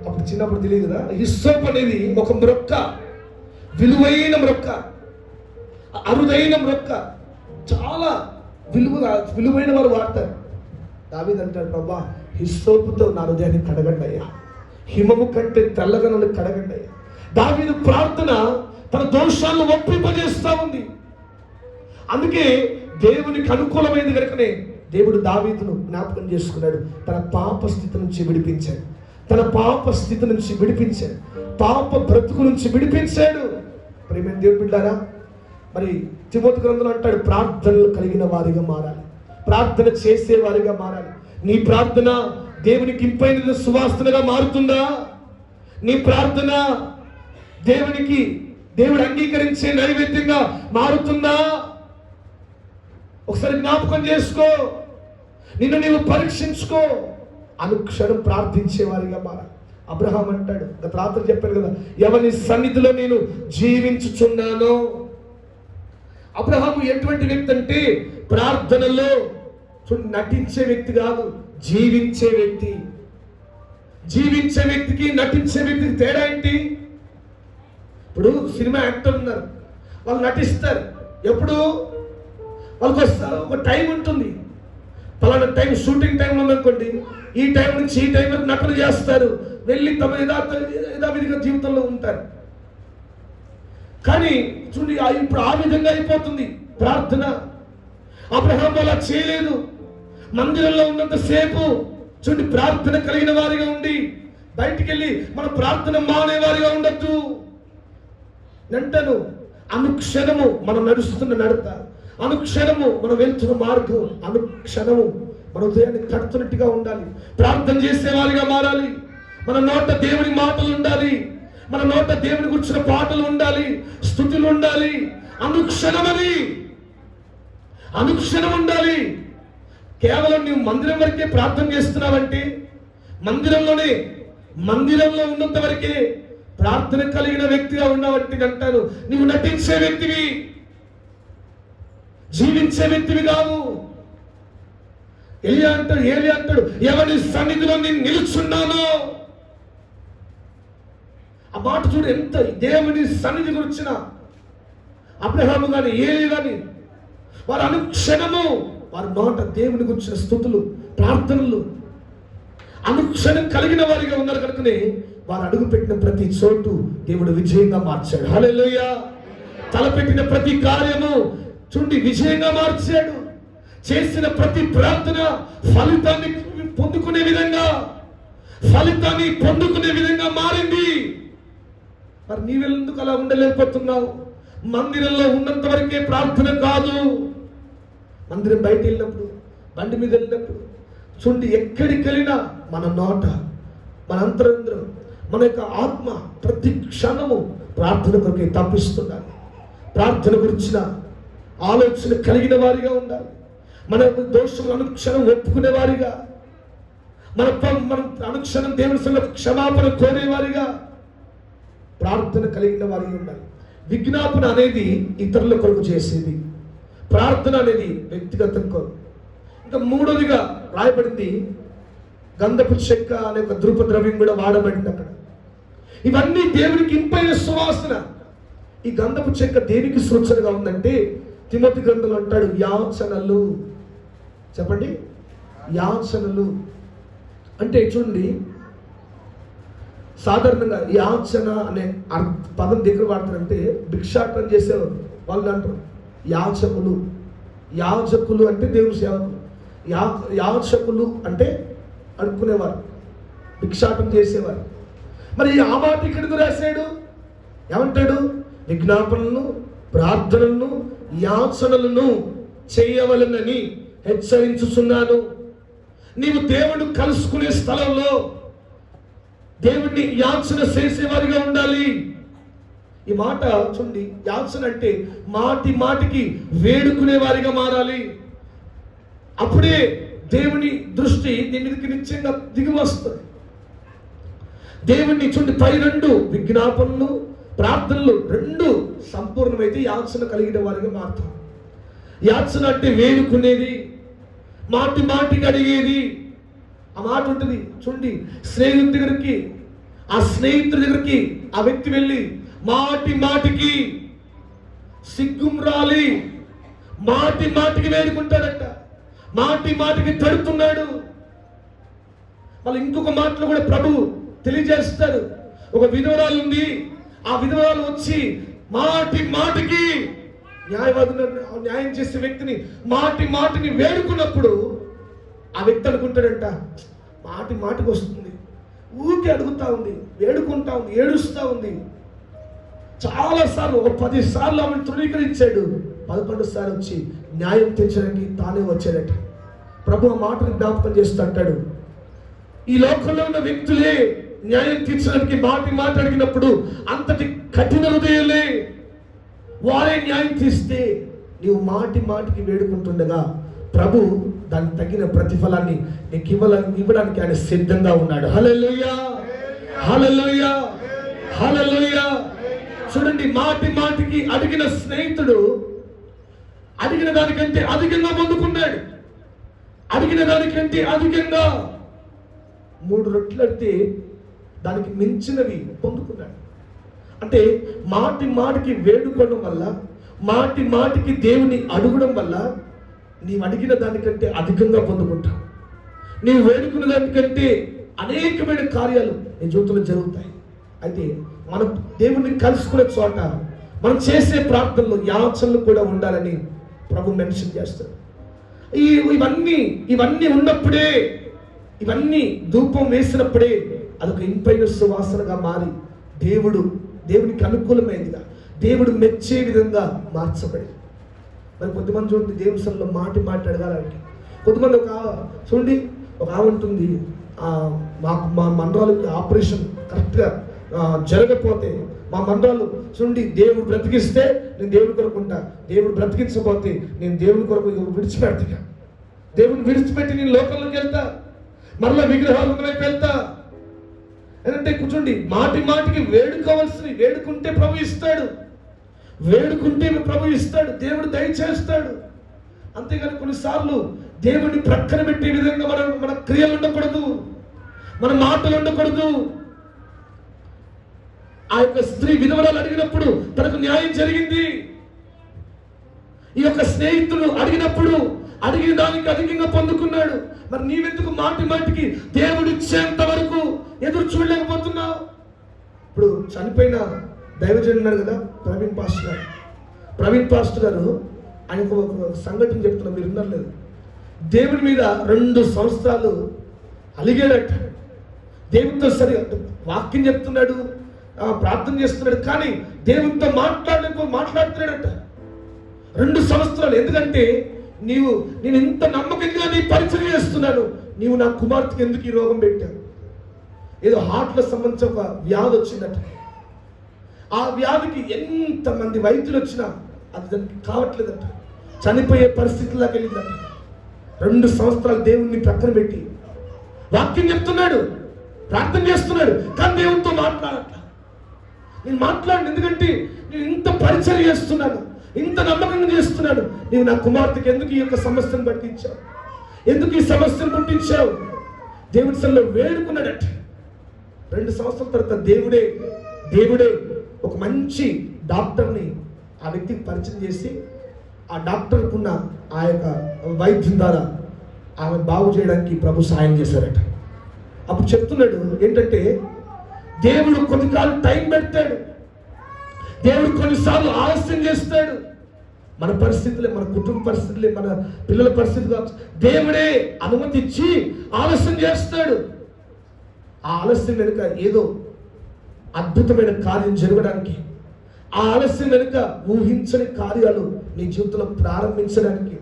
అప్పుడు చిన్నప్పుడు తెలియదు కదా. హిస్సోపు అనేది ఒక మొక్క, విలువైన మొక్క, అరుదైన మొక్క, చాలా విలువైన వారు వాడతారు. దావీదు అంటాడు, ప్రభా హిస్సోపుతో నా హృదయాన్ని కడగండి అయ్యా, హిమము కంటే తెల్లగా నన్ను కడగండి అయ్యా. దావీదు ప్రార్థన తన దోషాలను ఒప్పింపజేస్తా ఉంది. అందుకే దేవునికి అనుకూలమైంది కనుకనే దేవుడు దావీదును జ్ఞాపకం చేసుకున్నాడు. తన పాప స్థితి నుంచి విడిపించాడు, తన పాప స్థితి నుంచి విడిపించాడు, పాప బ్రతుకు నుంచి విడిపించాడు. ప్రేమ దేవుడు బిడ్డారా, మరి తిమోతి గ్రంథంలో అంటాడు, ప్రార్థనలు కలిగిన వారిగా మారాలి, ప్రార్థన చేసే వారిగా మారాలి. నీ ప్రార్థన దేవునికి ఇంపైన సువాసనగా మారుతుందా? నీ ప్రార్థన దేవుడు అంగీకరించే నైవేద్యంగా మారుతుందా? ఒకసారి జ్ఞాపకం చేసుకో, నిన్ను నీవు పరీక్షించుకో. అనుక్షణం ప్రార్థించే వారిగా మారాలి. అబ్రహాం అంటాడు, గత రాత్రి చెప్పాను కదా, ఎవరి సన్నిధిలో నేను జీవించుచున్నానో. అబ్రహాము ఎటువంటి వ్యక్తి అంటే ప్రార్థనలో నటించే వ్యక్తి కాదు, జీవించే వ్యక్తి. జీవించే వ్యక్తికి నటించే వ్యక్తికి తేడా ఏంటి? ఇప్పుడు సినిమా యాక్టర్ ఉన్నారు, వాళ్ళు నటిస్తారు. ఎప్పుడు వాళ్ళకి ఒక టైం ఉంటుంది, పలానా టైం షూటింగ్ టైంలో ఉందనుకోండి, ఈ టైం నుంచి ఈ టైం వరకు నటన చేస్తారు, వెళ్ళి తమ యథావిధిగా జీవితంలో ఉంటారు. కానీ చూడండి, ఇప్పుడు ఆ విధంగా అయిపోతుంది ప్రార్థన. అబ్రహాం అలా చేయలేదు. మందిరంలో ఉన్నంతసేపు చూడండి ప్రార్థన కలిగిన వారిగా ఉండి, బయటికి వెళ్ళి మన ప్రార్థన మానేవారిగా ఉండొద్దు. వెంటను అనుక్షణము మనం నడుస్తున్న నడత, అనుక్షణము మనం వెళ్తున్న మార్గం అనుక్షణము మన హృదయాన్ని తడుతున్నట్టుగా ఉండాలి. ప్రార్థన చేసేవారిగా మారాలి. మన నోట దేవుని మాటలు ఉండాలి. మన నోట దేవుని గురించిన పాటలు ఉండాలి, స్తుతులు ఉండాలి. అనుక్షణం ఉండాలి. కేవలం నువ్వు మందిరం వరకే ప్రార్థన చేస్తున్నావంటే, మందిరంలో ఉన్నంత వరకే ప్రార్థన కలిగిన వ్యక్తిగా ఉన్నావంటే అంటాను, నువ్వు నటించే వ్యక్తివి, జీవించే వ్యక్తివి కావు. ఏలియా అంటాడు ఎవరి సన్నిధిలో నేను నిలుచున్నానో. ఆ మాట చూడు, ఎంత దేవుని సన్నిధి గురించిన అబ్రహాము కానీ ఏలి కానీ వారు అనుక్షణము వారి నోట దేవుని గురించిన స్తుతులు, ప్రార్థనలు అనుక్షణం కలిగిన వారిగా ఉన్నారు. కనుకనే వారు అడుగుపెట్టిన ప్రతి చోటు దేవుడు విజయంగా మార్చాడు. హల్లెలూయా. తలపెట్టిన ప్రతి కార్యము చూడండి విజయంగా మార్చాడు. చేసిన ప్రతి ప్రార్థన ఫలితాన్ని పొందుకునే విధంగా మారింది. మరి నీవెందుకు అలా ఉండలేకపోతున్నావు? మందిరంలో ఉన్నంత వరకే ప్రార్థన కాదు. మందిరం బయట వెళ్ళినప్పుడు, బండి మీద వెళ్ళినప్పుడు చూడండి, ఎక్కడికి వెళ్ళినా మన నోట, మన అంతరంద్రం, మన యొక్క ఆత్మ ప్రతి క్షణము ప్రార్థన కొరకే తప్పిస్తుండాలి. ప్రార్థన గురించిన ఆలోచన కలిగిన వారిగా ఉండాలి. మన దోషములు అనుక్షణం ఒప్పుకునే వారిగా, మనం అనుక్షణం దేవుని సన్నిధిలో క్షమాపణ కోరేవారిగా ప్రార్థన కలిగిన వారిగా ఉండాలి. విజ్ఞాపన అనేది ఇతరుల కొరకు చేసేది, ప్రార్థన అనేది వ్యక్తిగతం కొరకు. ఇంకా మూడోదిగా రాయబడింది గంధపు చెక్క అనే ఒక ధూప ద్రవ్యం కూడా వాడబడింది అక్కడ. ఇవన్నీ దేవునికి ఇంపైన సువాసన. ఈ గంధపు చెక్క దేనికి సూచనగా ఉందంటే, తిమోతి గ్రంథంలో అంటాడు యాచనలు. చెప్పండి, యాచనలు అంటే చూడండి, సాధారణంగా యాచన అనే పదం దగ్గర వాడతారంటే భిక్షాటన చేసేవారు వాళ్ళు అంటారు యాజకులు అంటే దేవుని సేవకులు. యాచకులు అంటే అడుక్కునేవారు, భిక్షాటం చేసేవారు. మరి ఆ మాట ఇక్కడికి రాశాడు, ఏమంటాడు? విజ్ఞాపనలను, ప్రార్థనలను, యాచనలను చేయవలనని హెచ్చరించుచున్నాను. నీవు దేవుడు కలుసుకునే స్థలంలో దేవుణ్ణి యాచన చేసేవారిగా ఉండాలి. ఈ మాట చూడండి, యాచన అంటే మాటికి వేడుకునే వారిగా మారాలి. అప్పుడే దేవుని దృష్టి నీ మీదకి నిత్యంగా దిగి వస్తుంది. దేవుణ్ణి చూడండి, పై రెండు విజ్ఞాపనలు, ప్రార్థనలు రెండు సంపూర్ణమైతే యాచన కలిగిన వారిగా మారుతాం. యాచన అంటే వేడుకునేది, మాటికి అడిగేది. ఆ మాట ఉంటుంది చూడండి, ఆ స్నేహితుడి దగ్గరికి ఆ వ్యక్తి వెళ్ళి మాటికి సిగ్గుం రాలి మాటికి వేడుకుంటాడట, మాటికి తడుతున్నాడు. మళ్ళీ ఇంకొక మాటలో కూడా ప్రభు తెలియజేస్తాడు. ఒక విధవరాలు ఉంది, ఆ విధవరాలు వచ్చి మాటికి న్యాయం చేసే వ్యక్తిని మాటిని వేడుకున్నప్పుడు ఆ వ్యక్తి అనుకుంటాడంట, మాటికి వస్తుంది, ఊరికి అడుగుతా ఉంది, వేడుకుంటా ఉంది, ఏడుస్తూ ఉంది. చాలాసార్లు, ఒక 10 సార్లు ఆమెను తృణీకరించాడు. 11 సార్లు వచ్చి న్యాయం తెచ్చడానికి తానే వచ్చాడట. ప్రభు ఆ మాటను జ్ఞాపకం చేస్తూ అంటాడు, ఈ లోకంలో ఉన్న వ్యక్తులే న్యాయం తీర్చడానికి మాట అడిగినప్పుడు అంతటి కఠిన హృదయాలే వారే న్యాయం తీస్తే నీవు మాటికి వేడుకుంటుండగా ప్రభు దానికి తగిన ప్రతిఫలాన్ని నీకు ఇవ్వడానికి ఆయన సిద్ధంగా ఉన్నాడు. హల్లెలూయా, హల్లెలూయా, హల్లెలూయా. చూడండి, మాటికి అడిగిన స్నేహితుడు అడిగిన దానికంటే అధికంగా పొందుకున్నాడు. అడిగిన దానికంటే అధికంగా 3 రొట్టెలు అడిగితే దానికి మించినవి పొందుకున్నాడు. అంటే మాటికి వేడుకోవడం వల్ల, మాటికి దేవుని అడగడం వల్ల నీవు అడిగిన దానికంటే అధికంగా పొందుకుంటావు. నీవు వేడుకున్న దానికంటే అనేకమైన కార్యాలు నీ జీవితంలో జరుగుతాయి. అయితే మనం దేవుణ్ణి కలుసుకునే చోట మనం చేసే ప్రార్థనలు, యాచనలు కూడా ఉండాలని ప్రభు మెన్షన్ చేస్తాడు. ఇవన్నీ ఉన్నప్పుడే, ఇవన్నీ ధూపం వేసినప్పుడే అదొక ఇంపైన సువాసనగా మారి దేవునికి అనుకూలమైనదిగా, దేవుడు మెచ్చే విధంగా మార్చబడి. మరి కొద్దిమంది చూడండి దేవుని సన్నిధిలో మాటి అడగాలంటే, కొద్దిమంది చూడండి ఒక ఆమె ఉంటుంది, మా మండరాలకి ఆపరేషన్ కరెక్ట్గా జరగకపోతే, మా మండరాలు చూడండి దేవుడు బ్రతికిస్తే నేను దేవుడి కొరకు ఉంటా, దేవుడు బ్రతికించకపోతే నేను దేవుడి కొరకు విడిచిపెడతా, దేవుడిని విడిచిపెట్టి నేను లోకంలోకి వెళ్తా, మరలా విగ్రహాల వైపు వెళ్తా. ఏంటంటే కూర్చోండి, మాటికి వేడుకుంటే ప్రభు ఇస్తాడు, వేడుకుంటే ప్రభు ఇస్తాడు, దేవుడు దయచేస్తాడు. అంతేగాని కొన్నిసార్లు దేవుడిని ప్రక్కన పెట్టే విధంగా మన క్రియలు ఉండకూడదు, మన మాటలు ఉండకూడదు. ఆ యొక్క స్త్రీ విధవరాలు అడిగినప్పుడు తనకు న్యాయం జరిగింది. ఈ యొక్క స్నేహితుడు అడిగినప్పుడు అడిగిన దానికి అధికంగా పొందుకున్నాడు. మరి నీవెందుకు మాటికి దేవుడు ఇచ్చేంత వరకు ఎదురు చూడలేకపోతున్నావు? ఇప్పుడు చనిపోయిన దైవజనుడు ఉన్నారు కదా, ప్రవీణ్ పాస్టర్ గారు ఆయనకు ఒక సంఘటన చెప్తున్నా, మీరు విన్నారు లేదు? దేవుని మీద 2 సంవత్సరాలు అలిగాడట. దేవునితో సరిగా వాక్యం చెప్తున్నాడు, ప్రార్థన చేస్తున్నాడు, కానీ దేవునితో మాట్లాడుతున్నాడట 2 సంవత్సరాలు. ఎందుకంటే నేను ఇంత నమ్మకంగా నీ పరిచయం చేస్తున్నాను, నీవు నా కుమార్తెకి ఎందుకు ఈ రోగం పెట్టావు? ఏదో హార్ట్లో సంబంధించిన ఒక వ్యాధి వచ్చిందట. ఆ వ్యాధికి ఎంతమంది వైద్యులు వచ్చినా అది దానికి కావట్లేదట, చనిపోయే పరిస్థితిలోకి వెళ్ళిందట. 2 సంవత్సరాలు దేవుణ్ణి ప్రక్కన పెట్టి వాక్యం చెప్తున్నాడు, ప్రార్థన చేస్తున్నాడు, కానీ దేవునితో మాట్లాడట్లా. నేను మాట్లాడు, ఎందుకంటే నేను ఇంత పరిచయం చేస్తున్నాను, ఇంత నమ్మకంగా చేస్తున్నాడు, నీవు నా కుమార్తెకి ఎందుకు ఈ యొక్క సమస్యను పట్టించావు, ఎందుకు ఈ సమస్యను పుట్టించావు? దేవుడి సన్నిధిలో వేడుకున్నాడట. 2 సంవత్సరాల తర్వాత దేవుడే ఒక మంచి డాక్టర్ని ఆ వ్యక్తికి పరిచయం చేసి, ఆ డాక్టర్కున్న ఆ యొక్క వైద్యం ద్వారా ఆమె బాగు చేయడానికి ప్రభు సాయం చేశారట. అప్పుడు చెప్తున్నాడు ఏంటంటే, దేవుడు కొన్నిసార్లు టైం పెడతాడు, దేవుడు కొన్నిసార్లు ఆలస్యం చేస్తాడు. మన పరిస్థితులే, మన కుటుంబ పరిస్థితులే, మన పిల్లల పరిస్థితి కావచ్చు, దేవుడే అనుమతి ఇచ్చి ఆలస్యం చేస్తాడు. ఆ ఆలస్యం వెనుక ఏదో అద్భుతమైన కార్యం జరగడానికి, ఆ ఆలస్యం వెనుక ఊహించని కార్యాలు నీ జీవితంలో ప్రారంభించడానికి,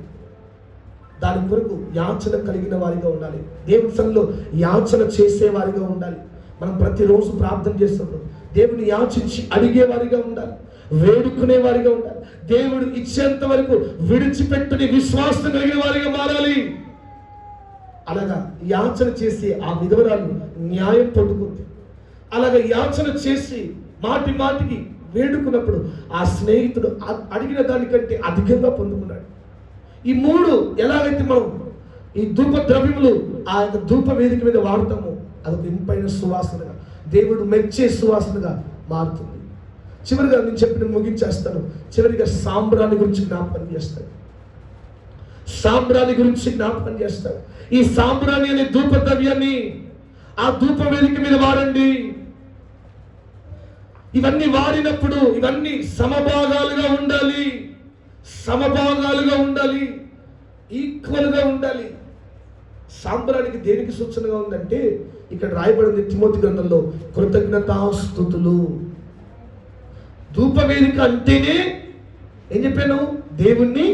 దాని కొరకు యాచన కలిగిన వారిగా ఉండాలి. దేవుని సన్నిధిలో యాచన చేసేవారిగా ఉండాలి. మనం ప్రతిరోజు ప్రార్థన చేస్తున్నప్పుడు దేవుని యాచించి అడిగేవారిగా ఉండాలి, వేడుకునేవారిగా ఉండాలి. దేవుడు ఇచ్చేంత వరకు విడిచిపెట్టని విశ్వాసం కలిగిన వారిగా మారాలి. అలాగా యాచన చేసి ఆ విధవరాలు న్యాయం పొందుకుంది. అలాగా యాచన చేసి మాటికి వేడుకున్నప్పుడు ఆ స్నేహితుడు అడిగిన దానికంటే అధికంగా పొందుకున్నాడు. ఈ 3 ఎలాగైతే మనం ఈ ధూప ద్రవ్యములు ఆ యొక్క ధూప వేదిక మీద వాడతామో అదొక ఇంపైన సువాసనగా, దేవుడు మెచ్చే సువాసనగా మారుతుంది. చివరిగా నేను చెప్పిన ముగించేస్తాను. చివరిగా సాంబ్రాణి గురించి జ్ఞాపకం చేస్తాడు. ఈ సాంబ్రాణి అనే ధూప ద్రవ్యాన్ని ఆ ధూప వేదిక మీద వాడండి. ఇవన్నీ వాడినప్పుడు ఇవన్నీ సమభాగాలుగా ఉండాలి, ఈక్వల్గా ఉండాలి. సాంబ్రానికి దేనికి సూచనగా ఉందంటే, ఇక్కడ రాయబడింది తిమోతి గ్రంథంలో, కృతజ్ఞతాస్తుతులు. ధూపవేదిక అంటేనే ఏం చెప్పాను? దేవుణ్ణి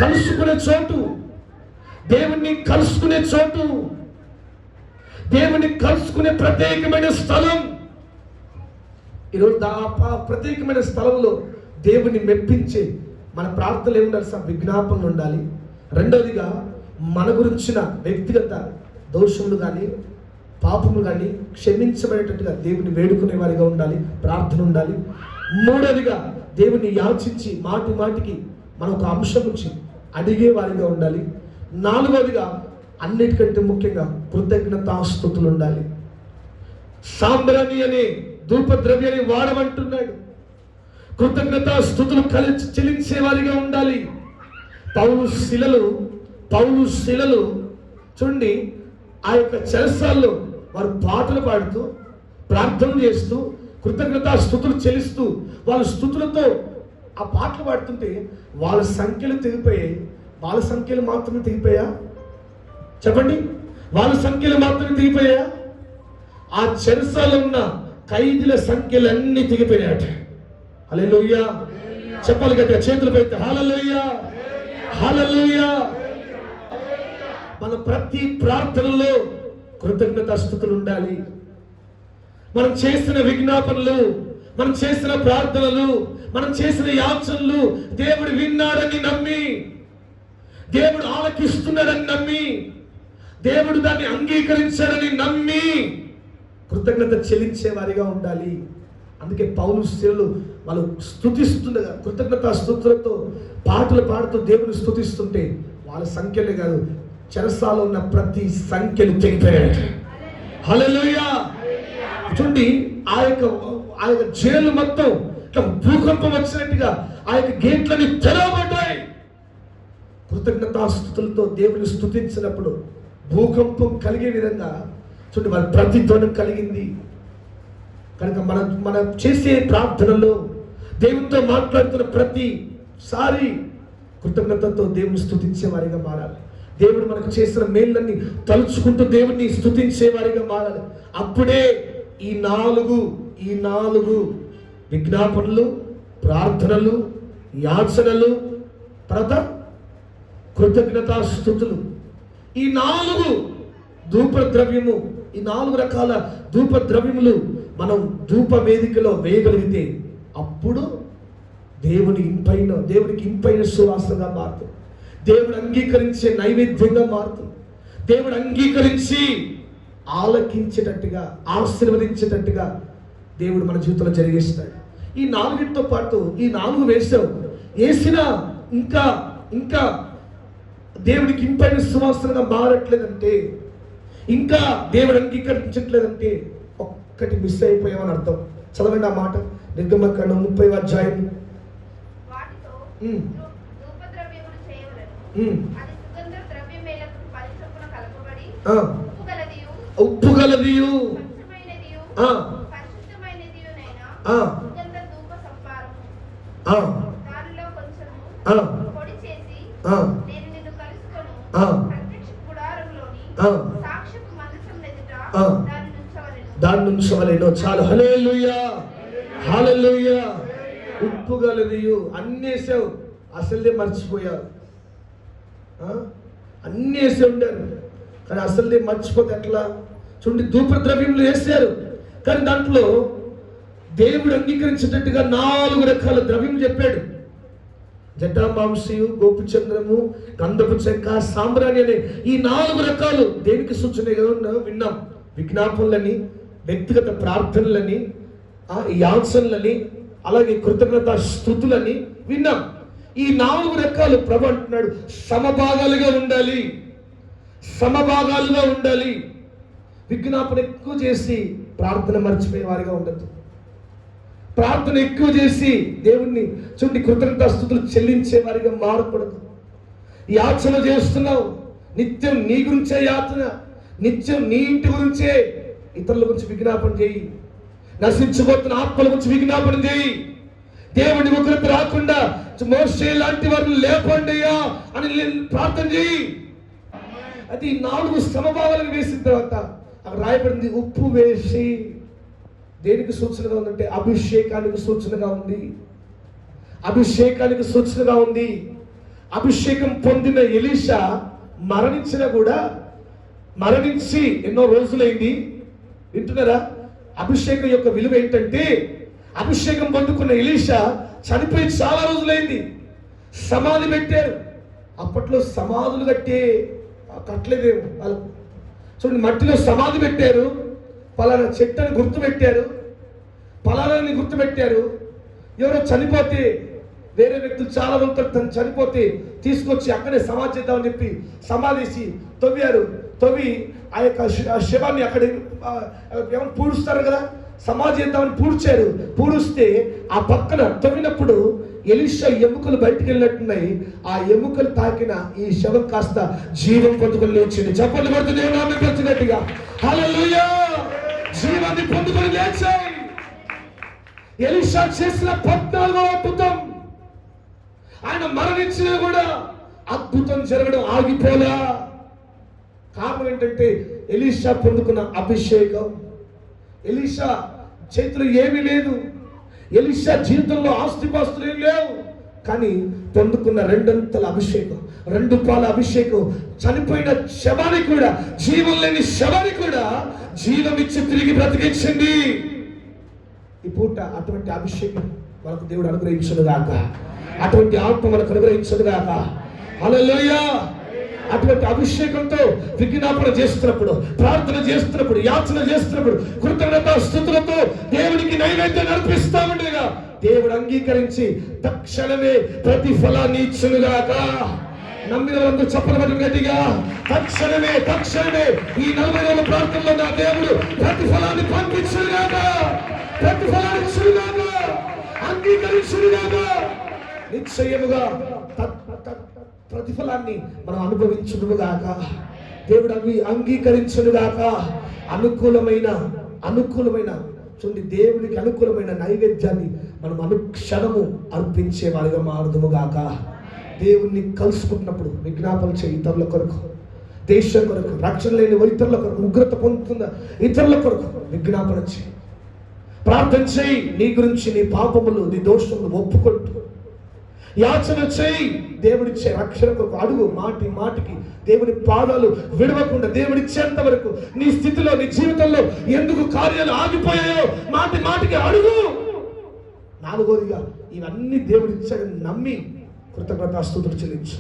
కలుసుకునే చోటు, దేవుణ్ణి కలుసుకునే ప్రత్యేకమైన స్థలం. ఈరోజు ప్రత్యేకమైన స్థలంలో దేవుని మెప్పించే మన ప్రార్థనలు ఏముండాలి? విజ్ఞాపనలు ఉండాలి. రెండవదిగా మన గురించిన వ్యక్తిగత దోషములు కానీ పాపములు కానీ క్షమించబడేటట్టుగా దేవుని వేడుకునే వారిగా ఉండాలి, ప్రార్థన ఉండాలి. మూడవదిగా దేవుని యాచించి మాటికి మనం ఒక అంశం నుంచి అడిగే వారిగా ఉండాలి. నాలుగవదిగా అన్నిటికంటే ముఖ్యంగా కృతజ్ఞతాస్తుతులు ఉండాలి. సాంబ్రాణి అనే ధూపద్రవ్యాన్ని వాడమంటున్నాడు. కృతజ్ఞతాస్తుతులు చెల్లించే వారిగా ఉండాలి. పౌలు శిలలు చూడండి, ఆ యొక్క చెరసాల్లో వారు పాటలు పాడుతూ ప్రార్థన చేస్తూ కృతజ్ఞతాస్తుతులు చెల్లిస్తూ వాళ్ళ స్తుతులతో ఆ పాటలు పాడుతుంటే వాళ్ళ సంఖ్యలు తెగిపోయాయి. వాళ్ళ సంఖ్యలు మాత్రమే తెగిపోయా? చెప్పండి, వాళ్ళ సంఖ్యలు మాత్రమే తెగిపోయా? ఆ చెరసాలో ఉన్న ఖైదీల సంఖ్యలన్నీ తెగిపోయాయట. హల్లెలూయా చెప్పాలి గట్టిగా, చేతులు పెడితే హల్లెలూయా. హల్లెలూయా. మన ప్రతి ప్రార్థనలో కృతజ్ఞతాస్తుతులు ఉండాలి. మనం చేసిన విజ్ఞాపనలు, మనం చేసిన ప్రార్థనలు, మనం చేసిన యాచనలు దేవుడు విన్నాడని నమ్మి, దేవుడు ఆలకిస్తున్నాడని నమ్మి, దేవుడు దాన్ని అంగీకరించాడని నమ్మి కృతజ్ఞత చెల్లించే వారిగా ఉండాలి. అందుకే పౌలు శిష్యులు వాళ్ళు స్తుతిస్తుండగా కృతజ్ఞత స్తుతులతో పాటలు పాడుతూ దేవుని స్తుతిస్తుంటే వాళ్ళ సంఖ్యలే కాదు, చెరసాలో ఉన్న ప్రతి సంఖ్యలు తెగిపోయాయి. హల్లెలూయా. చూడండి, ఆ యొక్క జైలు మొత్తం ఇట్లా భూకంపం వచ్చినట్టుగా ఆ యొక్క గేట్లని తెరవబడ్డాయి. కృతజ్ఞతాస్తుతులతో దేవుని స్తుతించినప్పుడు భూకంపం కలిగే విధంగా చూడండి వాళ్ళ ప్రతిధ్వనం కలిగింది. కనుక మనం చేసే ప్రార్థనలో దేవునితో మాట్లాడుతున్న ప్రతిసారి కృతజ్ఞతతో దేవుని స్తుతించే వారిగా మారాలి. దేవుడు మనకు చేసిన మేళ్ళన్ని తలుచుకుంటూ దేవుణ్ణి స్తుతించే వారిగా మారాలి. అప్పుడే ఈ నాలుగు విజ్ఞాపనలు, ప్రార్థనలు, యాచనలు, తర్వాత కృతజ్ఞతాస్తుతులు, ఈ 4 ధూపద్రవ్యము, ఈ 4 రకాల ధూపద్రవ్యములు మనం ధూప వేదికలో వేయగలిగితే అప్పుడు దేవునికి ఇంపైన సువాసనగా మారుతుంది. దేవుడు అంగీకరించే నైవేద్యంగా మారుతుంది. దేవుడు అంగీకరించి ఆలకించేటట్టుగా, ఆశీర్వదించేటట్టుగా దేవుడు మన జీవితంలో జరిగిస్తాడు. ఈ 4తో పాటు ఈ 4 వేసినా ఇంకా దేవుడికి ఇంపైన సువాసనగా మారట్లేదంటే, ఇంకా దేవుడు అంగీకరించట్లేదంటే ఒక్కటి మిస్ అయిపోయామని అర్థం. చదవండి ఆ మాట, నిర్గమకాండం 30వ అధ్యాయం. ఉప్పు గలదియు దాన్ని ఉంచవలెను. చాలు. హల్లెలూయా, హల్లెలూయా. ఉప్పు గలదియు అన్నేసావు, అసలే మర్చిపోయావు. అన్నీ వేసి ఉండారు కానీ అసలే మర్చిపోతే ఎట్లా? చూడండి, ధూపద్రవ్యములు వేసారు కానీ దాంట్లో దేవుడు అంగీకరించేటట్టుగా 4 రకాల ద్రవ్యం చెప్పాడు. జటామాంసియు, గోపుచంద్రము, గంధపు చెక్క, సాంబ్రాణి అనే ఈ 4 రకాలు దేనికి సూచనగా విన్నాం. విజ్ఞాపనలని, వ్యక్తిగత ప్రార్థనలని, యాచనలని, అలాగే కృతజ్ఞతా స్తుతులని విన్నాం. ఈ 4 రకాలు ప్రభు అంటున్నాడు సమభాగాలుగా ఉండాలి. విజ్ఞాపన ఎక్కువ చేసి ప్రార్థన మర్చిపోయే వారిగా ఉండదు. ప్రార్థన ఎక్కువ చేసి దేవుణ్ణి చూడండి కృతజ్ఞతాస్తుతులు చెల్లించే వారిగా మారకూడదు. యాచన చేస్తున్నావు, నిత్యం నీ గురించే యాచన, నిత్యం నీ ఇంటి గురించే, ఇతరుల గురించి విజ్ఞాపన చేయి. నశించబోతున్న ఆత్మల గురించి విజ్ఞాపన చేయి. దేవుని ఉగ్రత రాకుండా మోషే లాంటి వారిని లేపండియా అని ప్రార్థన చేయి. అది 4 సమభావాలను వేసిన తర్వాత అక్కడ రాయబడింది ఉప్పు వేసి. దేనికి సూచనగా ఉందంటే అభిషేకానికి సూచనగా ఉంది. అభిషేకం పొందిన ఎలీషా మరణించి ఎన్నో రోజులైంది. వింటున్నారా? అభిషేకం యొక్క విలువ ఏంటంటే అభిషేకం పొందుకున్న ఎలీషా చనిపోయి చాలా రోజులైంది. సమాధి పెట్టారు. అప్పట్లో సమాధులు కట్టలేదేమో వాళ్ళు. చూడండి, మట్టిలో సమాధి పెట్టారు, పలానా చెట్టుని గుర్తుపెట్టారు, పలానాని గుర్తుపెట్టారు. ఎవరో చనిపోతే వేరే వ్యక్తులు చాలా మంది తను చనిపోతే తీసుకొచ్చి అక్కడే సమాధి చేద్దామని చెప్పి సమాధేసి తవ్వి ఆ యొక్క శవాన్ని అక్కడ ఏమైనా పూడుస్తారు కదా, సమాధి చేద్దామని పూడుస్తే ఆ పక్కన తవ్వినప్పుడు ఎలీషా ఎముకలు బయటికి వెళ్ళినట్టున్నాయి. ఆ ఎముకలు తాకిన ఈ శవం కాస్త జీవం పొందుకొని లేచింది. చప్పట్లు కొడుతూ దేవుని నామమున వచ్చినట్టుగా హల్లెలూయా. జీవాన్ని పొందుకొని లేచాయి. ఎలీషా చేసిన 14వ అద్భుతం, ఆయన మరణించినా కూడా అద్భుతం జరగడం ఆగిపోలా. కారణం ఏంటంటే ఎలీషా పొందుకున్న అభిషేకం. ఎలీషా చేతిలో ఏమీ లేదు, ఎలీషా జీవితంలో ఆస్తిపాస్తులు ఏం లేవు, కానీ పొందుకున్న రెండంతల అభిషేకం, 2 పాల అభిషేకం చనిపోయిన శవాన్ని కూడా, జీవం లేని శవాన్ని కూడా జీవం ఇచ్చి తిరిగి బ్రతికించింది. ఈ పూట అటువంటి అభిషేకం మనకు దేవుడు అనుగ్రహించును గాక. అటువంటి ఆత్మ మనకు అనుగ్రహించును గాక. హల్లెలూయా. అటువంటి అభిషేకంతో విజ్ఞాపన చేస్తున్నప్పుడు, ప్రార్థన చేస్తున్నప్పుడు, యాచన చేస్తున్నప్పుడు కృతజ్ఞత స్తుతులతో దేవునికి నైవేద్యం అర్పిస్తా ఉండగా దేవుడు అంగీకరించి తక్షణమే ప్రతిఫలాన్ని ఇచ్చునుగాక. నమ్మిన వాళ్ళందరూ చెప్పడం గట్టిగా, తక్షణమే ఈ 40 రోజుల ప్రార్థనలో నా దేవుడు ప్రతిఫలాన్ని పంపించునుగాక, ప్రతిఫలాన్ని ఇచ్చునుగాక, అంగీకరించునుగాక. నిశ్చయముగా ప్రతిఫలాన్ని మనం అనుభవించునుగాక. దేవుడు అవి అంగీకరించునుగాక. అనుకూలమైన చూడండి, దేవునికి అనుకూలమైన నైవేద్యాన్ని మనం అనుక్షణము అర్పించే వారిగా మారుదుముగాక. దేవుణ్ణి కలుసుకుంటున్నప్పుడు విజ్ఞాపన చేయి, ఇతరుల కొరకు, దేశం కొరకు, రక్షణ లేని ఇతరుల కొరకు, ఉగ్రత పొందుతున్న ఇతరుల కొరకు విజ్ఞాపన చేయి, ప్రార్థన చేయి. నీ గురించి, నీ పాపములు, నీ దోషములు ఒప్పుకుంటూ యాచన చేయి. దేవుడిచ్చే రక్షణ కొరకు అడుగు. మాటికి దేవుని పాదాలు విడవకుండా దేవుడిచ్చేంత వరకు నీ స్థితిలో, నీ జీవితంలో ఎందుకు కార్యాలు ఆగిపోయాయో మాటికి అడుగు. 4వదిగా ఇవన్నీ దేవుడిచ్చాడని నమ్మి కృతజ్ఞతాస్తుతులు చెల్లించు.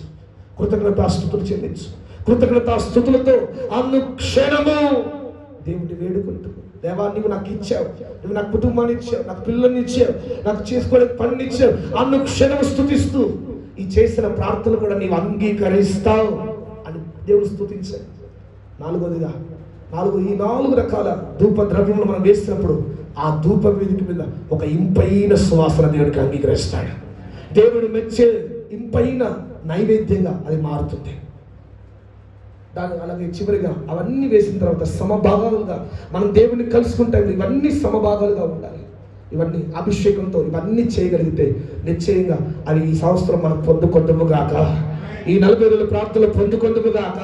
కృతజ్ఞతాస్తుతులతో అనుక్షణము దేవుడిని వేడుకుంటూ, దేవా నీవు నాకు ఇచ్చావు, నువ్వు నాకు కుటుంబాన్ని ఇచ్చావు, నాకు పిల్లల్ని ఇచ్చావు, నాకు చేసుకోవడానికి పనిని ఇచ్చావు, అనుక్షణం స్తుతిస్తూ ఈ చేసిన ప్రార్థన కూడా నీవు అంగీకరిస్తావు అని దేవుడు స్తుతించాడు. 4వదిగా ఈ 4 రకాల ధూప ద్రవ్యములు మనం వేసినప్పుడు ఆ ధూప వేదిక మీద ఒక ఇంపైన సువాసన దేవుడికి అంగీకరిస్తాడు. దేవుడు మెచ్చే ఇంపైన నైవేద్యంగా అది మారుతుంది. అలాగే చివరిగా అవన్నీ వేసిన తర్వాత సమభాగాలుగా మనం దేవుడిని కలుసుకుంటాం. ఇవన్నీ సమభాగాలుగా ఉండాలి. ఇవన్నీ అభిషేకంతో ఇవన్నీ చేయగలిగితే నిశ్చయంగా అది ఈ సంవత్సరం మనం పొందుకొందుముగాక. ఈ 40 రోజుల ప్రార్థనలు పొందుకొందుముగాక.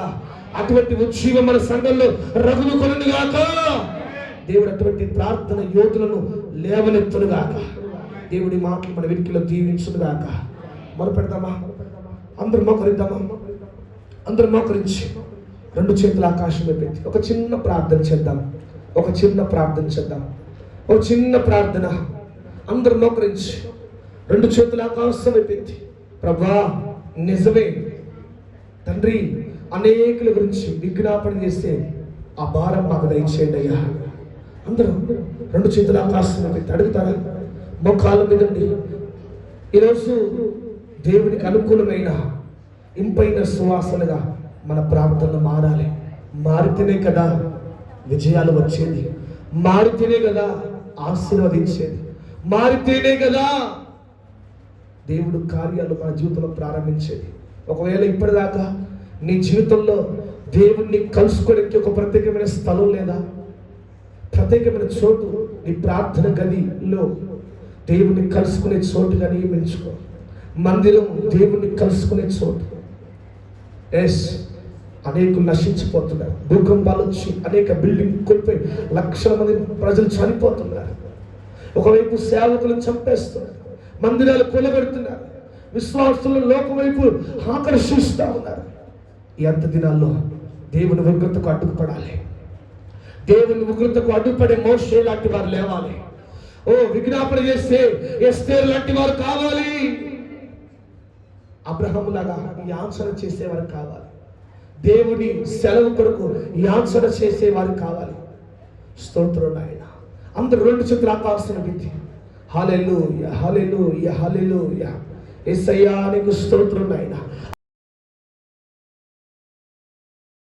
అటువంటి ఉజ్జీవం మన సంఘంలో రగులు కొనుగాక. దేవుడు అటువంటి ప్రార్థన యోధులను లేవనెత్తునుగాక. దేవుడి మాటలు మన వెనుకలో దీవించునుగాక. మొదలుపెడదామా? అందరూ మోకరించి 2 చేతుల ఆకాశం పెట్టి ఒక చిన్న ప్రార్థన చేద్దాం. ఒక చిన్న ప్రార్థన. అందరూ మోకరించి 2 చేతుల ఆకాశం పెట్టి, ప్రభా నిజమే తండ్రి, అనేకుల గురించి విజ్ఞాపన చేస్తే ఆ భారం మాకు దయచేయండి అయ్యా. అందరూ 2 చేతుల ఆకాశం పెట్టి అడుగుతారా? మోకాళ్ళ మీదండి. ఈరోజు దేవునికి అనుకూలమైన ఇంపైన సువాసనగా మన ప్రార్థనలు మారాలి. మారితేనే కదా విజయాలు వచ్చేది, మారితేనే కదా ఆశీర్వదించేది, మారితేనే కదా దేవుడు కార్యాలు మన జీవితంలో ప్రారంభించేది. ఒకవేళ ఇప్పటిదాకా నీ జీవితంలో దేవుణ్ణి కలుసుకోవడానికి ఒక ప్రత్యేకమైన స్థలం లేదా, ప్రత్యేకమైన చోటు నీ ప్రార్థన గదిలో దేవుణ్ణి కలుసుకునే చోటుగా నియమించుకో. మందిరం దేవుణ్ణి కలుసుకునే చోటు. అనేకులు నశించిపోతున్నారు. భూకంపాలు వచ్చి అనేక బిల్డింగ్ కోల్పోయి లక్షల మంది ప్రజలు చనిపోతున్నారు. ఒకవైపు సేవకులను చంపేస్తున్నారు, మందిరాలు కూలబెడుతున్నారు, విశ్వాసులను లోకం వైపు ఆకర్షిస్తూ ఉన్నారు. ఈ అంత దినాల్లో దేవుని ఉగ్రతకు అడ్డుపడాలి. దేవుని ఉగ్రతకు అడ్డుపడే మోషే లాంటి వారు లేవాలి. విజ్ఞాపన చేస్తే ఎస్తేరు లాంటి వారు కావాలి. అబ్రహాము లాగా యాచన చేసేవారు కావాలి. దేవుని సెలవు కొరకు యాచన చేసేవారు కావాలి. స్తోత్రం నాయన. అందరూ 2 చేతుల ఆకాశం పెట్టి హల్లెలూయా, హల్లెలూయా, హల్లెలూయా. యేసయ్యా నీకు స్తోత్రం నాయన.